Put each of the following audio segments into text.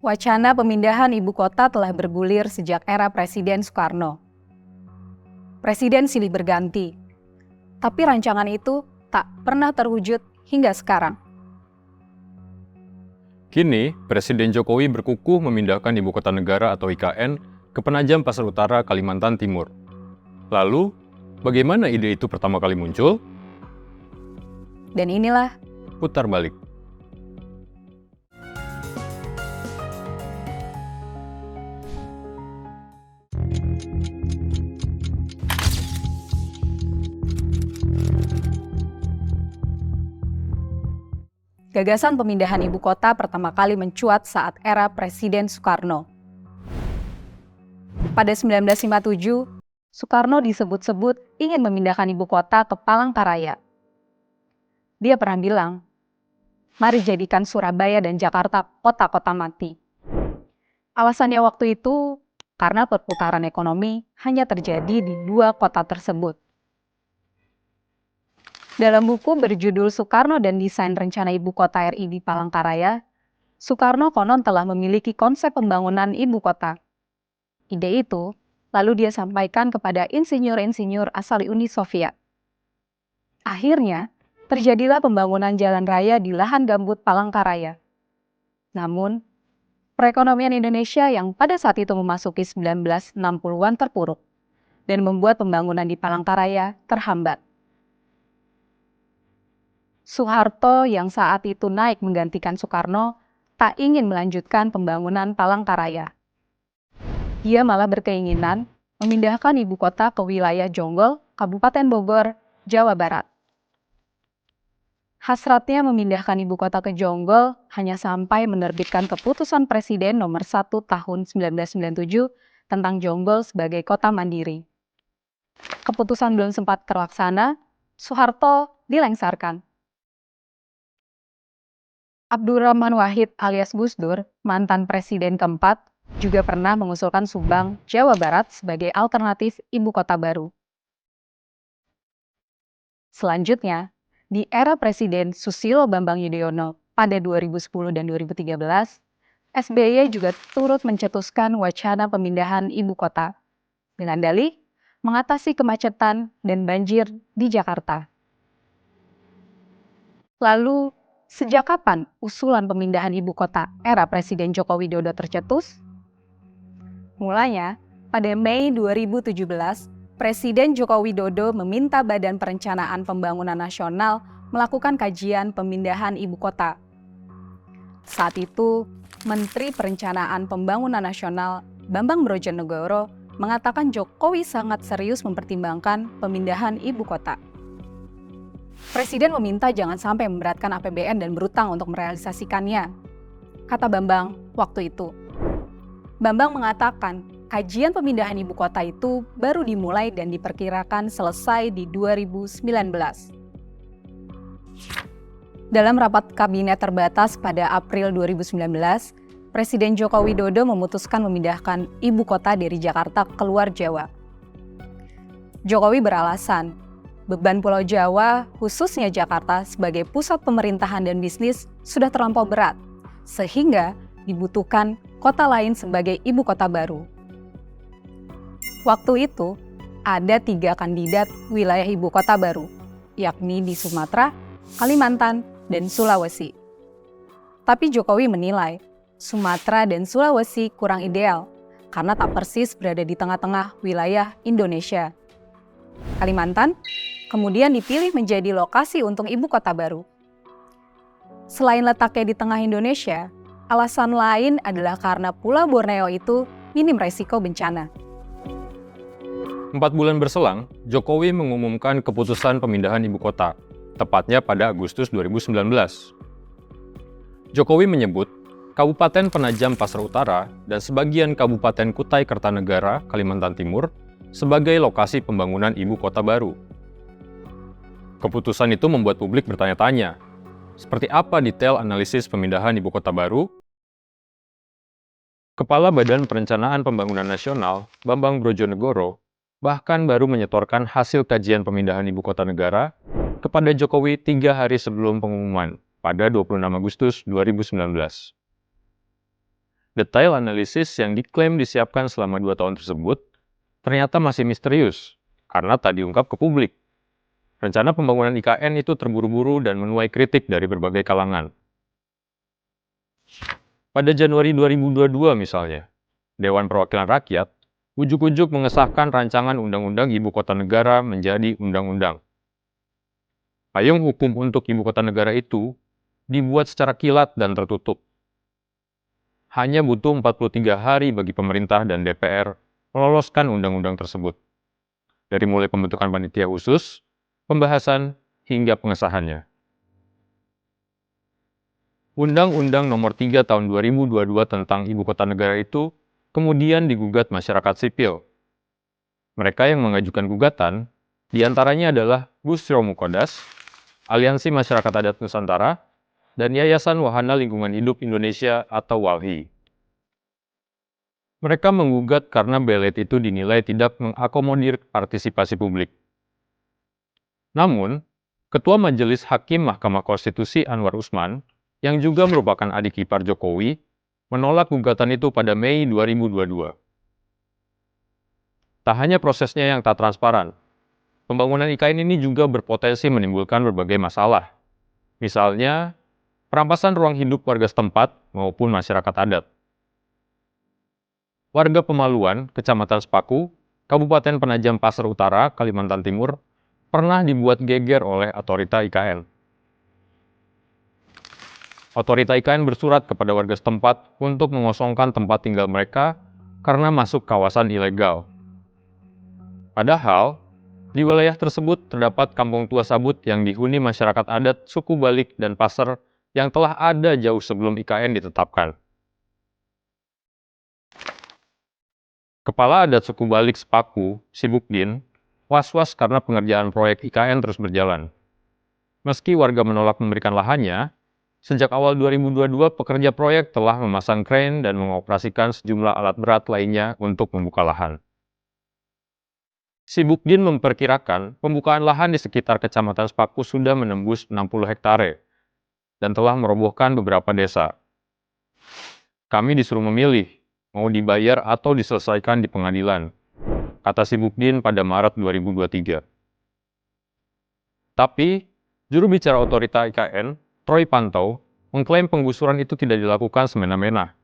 Wacana pemindahan ibu kota telah bergulir sejak era Presiden Soekarno. Presiden silih berganti, tapi rancangan itu tak pernah terwujud hingga sekarang. Kini, Presiden Jokowi berkukuh memindahkan ibu kota negara atau IKN ke Penajam Pasar Utara, Kalimantan Timur. Lalu, bagaimana ide itu pertama kali muncul? Dan inilah Putar balik. gagasan pemindahan ibu kota pertama kali mencuat saat era Presiden Soekarno. Pada 1957, Soekarno disebut-sebut ingin memindahkan ibu kota ke Palangkaraya. Dia pernah bilang, "Mari jadikan Surabaya dan Jakarta kota-kota mati." Alasannya waktu itu karena perputaran ekonomi hanya terjadi di dua kota tersebut. Dalam buku berjudul Soekarno dan Desain Rencana Ibu Kota RI di Palangkaraya, Soekarno konon telah memiliki konsep pembangunan ibu kota. Ide itu lalu dia sampaikan kepada insinyur-insinyur asal Uni Soviet. Akhirnya, terjadilah pembangunan jalan raya di lahan gambut Palangkaraya. Namun, perekonomian Indonesia yang pada saat itu memasuki 1960-an terpuruk dan membuat pembangunan di Palangkaraya terhambat. Soeharto yang saat itu naik menggantikan Soekarno tak ingin melanjutkan pembangunan Palangkaraya. Dia malah berkeinginan memindahkan ibu kota ke wilayah Jonggol, Kabupaten Bogor, Jawa Barat. Hasratnya memindahkan ibu kota ke Jonggol hanya sampai menerbitkan keputusan Presiden nomor 1 tahun 1997 tentang Jonggol sebagai kota mandiri. Keputusan belum sempat terlaksana, Soeharto dilengsarkan. Abdurrahman Wahid alias Gus Dur, mantan presiden keempat, juga pernah mengusulkan Subang, Jawa Barat sebagai alternatif ibu kota baru. Selanjutnya, di era Presiden Susilo Bambang Yudhoyono pada 2010 dan 2013, SBY juga turut mencetuskan wacana pemindahan ibu kota dengan dalih mengatasi kemacetan dan banjir di Jakarta. Lalu, sejak kapan usulan pemindahan ibu kota era Presiden Joko Widodo tercetus? Mulanya, pada Mei 2017, Presiden Joko Widodo meminta Badan Perencanaan Pembangunan Nasional melakukan kajian pemindahan ibu kota. Saat itu, Menteri Perencanaan Pembangunan Nasional Bambang Brojonegoro mengatakan Jokowi sangat serius mempertimbangkan pemindahan ibu kota. Presiden meminta jangan sampai memberatkan APBN dan berutang untuk merealisasikannya, kata Bambang waktu itu. Bambang mengatakan kajian pemindahan ibu kota itu baru dimulai dan diperkirakan selesai di 2019. Dalam rapat kabinet terbatas pada April 2019, Presiden Joko Widodo memutuskan memindahkan ibu kota dari Jakarta keluar Jawa. Jokowi beralasan, beban Pulau Jawa, khususnya Jakarta sebagai pusat pemerintahan dan bisnis sudah terlampau berat, sehingga dibutuhkan kota lain sebagai ibu kota baru. Waktu itu, ada 3 kandidat wilayah ibu kota baru, yakni di Sumatera, Kalimantan, dan Sulawesi. Tapi Jokowi menilai Sumatera dan Sulawesi kurang ideal karena tak persis berada di tengah-tengah wilayah Indonesia. Kalimantan kemudian dipilih menjadi lokasi untuk ibu kota baru. Selain letaknya di tengah Indonesia, alasan lain adalah karena Pulau Borneo itu minim resiko bencana. 4 bulan berselang, Jokowi mengumumkan keputusan pemindahan ibu kota, tepatnya pada Agustus 2019. Jokowi menyebut Kabupaten Penajam Pasar Utara dan sebagian Kabupaten Kutai Kartanegara, Kalimantan Timur, sebagai lokasi pembangunan ibu kota baru. Keputusan itu membuat publik bertanya-tanya, seperti apa detail analisis pemindahan ibu kota baru? Kepala Badan Perencanaan Pembangunan Nasional, Bambang Brojonegoro, bahkan baru menyetorkan hasil kajian pemindahan ibu kota negara kepada Jokowi 3 hari sebelum pengumuman pada 26 Agustus 2019. Detail analisis yang diklaim disiapkan selama 2 tahun tersebut ternyata masih misterius karena tak diungkap ke publik. Rencana pembangunan IKN itu terburu-buru dan menuai kritik dari berbagai kalangan. Pada Januari 2022 misalnya, Dewan Perwakilan Rakyat ujuk-ujuk mengesahkan rancangan Undang-Undang Ibu Kota Negara menjadi undang-undang. Payung hukum untuk Ibu Kota Negara itu dibuat secara kilat dan tertutup. Hanya butuh 43 hari bagi pemerintah dan DPR meloloskan undang-undang tersebut. Dari mulai pembentukan panitia khusus, pembahasan, hingga pengesahannya. Undang-Undang Nomor 3 Tahun 2022 tentang Ibu Kota Negara itu kemudian digugat masyarakat sipil. Mereka yang mengajukan gugatan, diantaranya adalah Busro Mukodas, Aliansi Masyarakat Adat Nusantara, dan Yayasan Wahana Lingkungan Hidup Indonesia atau WALHI. Mereka menggugat karena belet itu dinilai tidak mengakomodir partisipasi publik. Namun, Ketua Majelis Hakim Mahkamah Konstitusi Anwar Usman, yang juga merupakan adik ipar Jokowi, menolak gugatan itu pada Mei 2022. Tak hanya prosesnya yang tak transparan, pembangunan IKN ini juga berpotensi menimbulkan berbagai masalah. Misalnya, perampasan ruang hidup warga setempat maupun masyarakat adat. Warga Pemaluan, Kecamatan Sepaku, Kabupaten Penajam Pasir Utara, Kalimantan Timur, pernah dibuat geger oleh otorita IKN. Otorita IKN bersurat kepada warga setempat untuk mengosongkan tempat tinggal mereka karena masuk kawasan ilegal. Padahal, di wilayah tersebut terdapat kampung tua sabut yang dihuni masyarakat adat suku Balik dan Pasir yang telah ada jauh sebelum IKN ditetapkan. Kepala Adat suku Balik Sepaku, Sibukdin, was-was karena pengerjaan proyek IKN terus berjalan. Meski warga menolak memberikan lahannya, sejak awal 2022 pekerja proyek telah memasang kren dan mengoperasikan sejumlah alat berat lainnya untuk membuka lahan. Sibukdin memperkirakan pembukaan lahan di sekitar Kecamatan Sepaku sudah menembus 60 hektare dan telah merobohkan beberapa desa. Kami disuruh memilih, mau dibayar atau diselesaikan di pengadilan, kata Sibukdin pada Maret 2023. Tapi, juru bicara otorita IKN, Troy Pantau, mengklaim penggusuran itu tidak dilakukan semena-mena.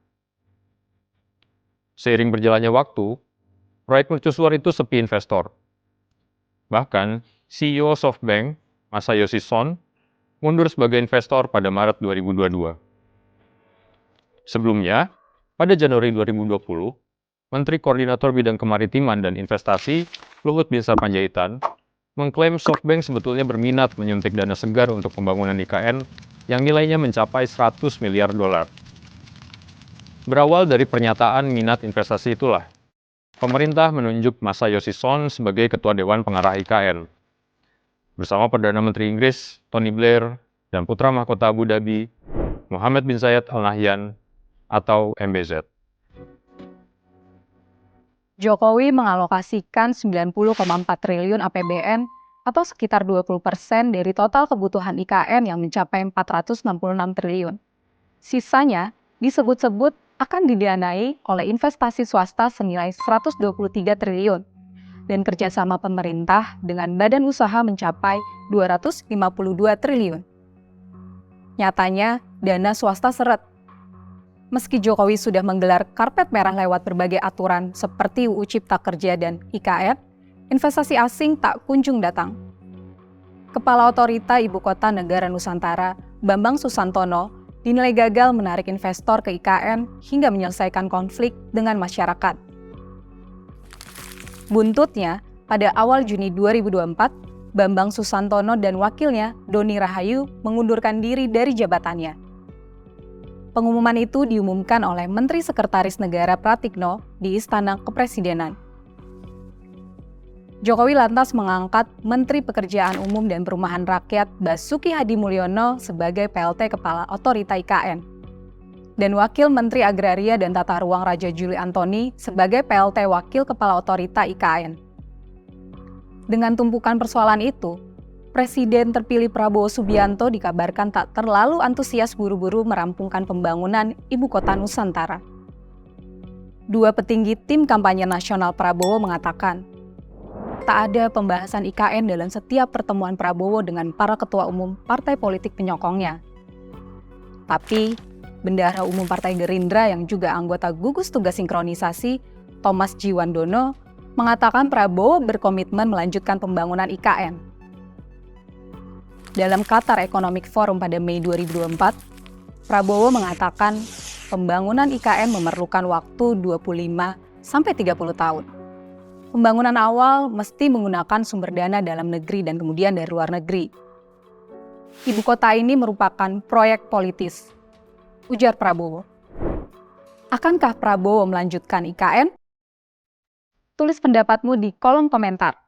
Seiring berjalannya waktu, proyek mercusuar itu sepi investor. Bahkan, CEO SoftBank, Masayoshi Son, mundur sebagai investor pada Maret 2022. Sebelumnya, pada Januari 2020, Menteri Koordinator Bidang Kemaritiman dan Investasi, Luhut Binsar Panjaitan, mengklaim SoftBank sebetulnya berminat menyuntik dana segar untuk pembangunan IKN yang nilainya mencapai 100 miliar dolar. Berawal dari pernyataan minat investasi itulah, pemerintah menunjuk Masayoshi Son sebagai Ketua Dewan Pengarah IKN. Bersama Perdana Menteri Inggris, Tony Blair, dan Putra Mahkota Abu Dhabi, Mohammed bin Zayed Al Nahyan, atau MBZ. Jokowi mengalokasikan 90,4 triliun APBN atau sekitar 20% dari total kebutuhan IKN yang mencapai 466 triliun. Sisanya disebut-sebut akan didanai oleh investasi swasta senilai 123 triliun dan kerjasama pemerintah dengan badan usaha mencapai 252 triliun. Nyatanya, dana swasta seret. Meski Jokowi sudah menggelar karpet merah lewat berbagai aturan seperti UU Cipta Kerja dan IKN, investasi asing tak kunjung datang. Kepala Otorita Ibu Kota Negara Nusantara, Bambang Susantono, dinilai gagal menarik investor ke IKN hingga menyelesaikan konflik dengan masyarakat. Buntutnya, pada awal Juni 2024, Bambang Susantono dan wakilnya, Doni Rahayu, mengundurkan diri dari jabatannya. Pengumuman itu diumumkan oleh Menteri Sekretaris Negara Pratikno di Istana Kepresidenan. Jokowi lantas mengangkat Menteri Pekerjaan Umum dan Perumahan Rakyat Basuki Hadi Mulyono sebagai PLT Kepala Otorita IKN, dan Wakil Menteri Agraria dan Tata Ruang Raja Juli Antoni sebagai PLT Wakil Kepala Otorita IKN. Dengan tumpukan persoalan itu, Presiden terpilih Prabowo Subianto dikabarkan tak terlalu antusias buru-buru merampungkan pembangunan Ibu Kota Nusantara. Dua petinggi tim kampanye nasional Prabowo mengatakan, tak ada pembahasan IKN dalam setiap pertemuan Prabowo dengan para ketua umum partai politik penyokongnya. Tapi, Bendahara Umum Partai Gerindra yang juga anggota gugus tugas sinkronisasi, Thomas Jiwandono, mengatakan Prabowo berkomitmen melanjutkan pembangunan IKN. Dalam Qatar Economic Forum pada Mei 2024, Prabowo mengatakan pembangunan IKN memerlukan waktu 25-30 tahun. Pembangunan awal mesti menggunakan sumber dana dalam negeri dan kemudian dari luar negeri. Ibu kota ini merupakan proyek politis, ujar Prabowo. Akankah Prabowo melanjutkan IKN? Tulis pendapatmu di kolom komentar.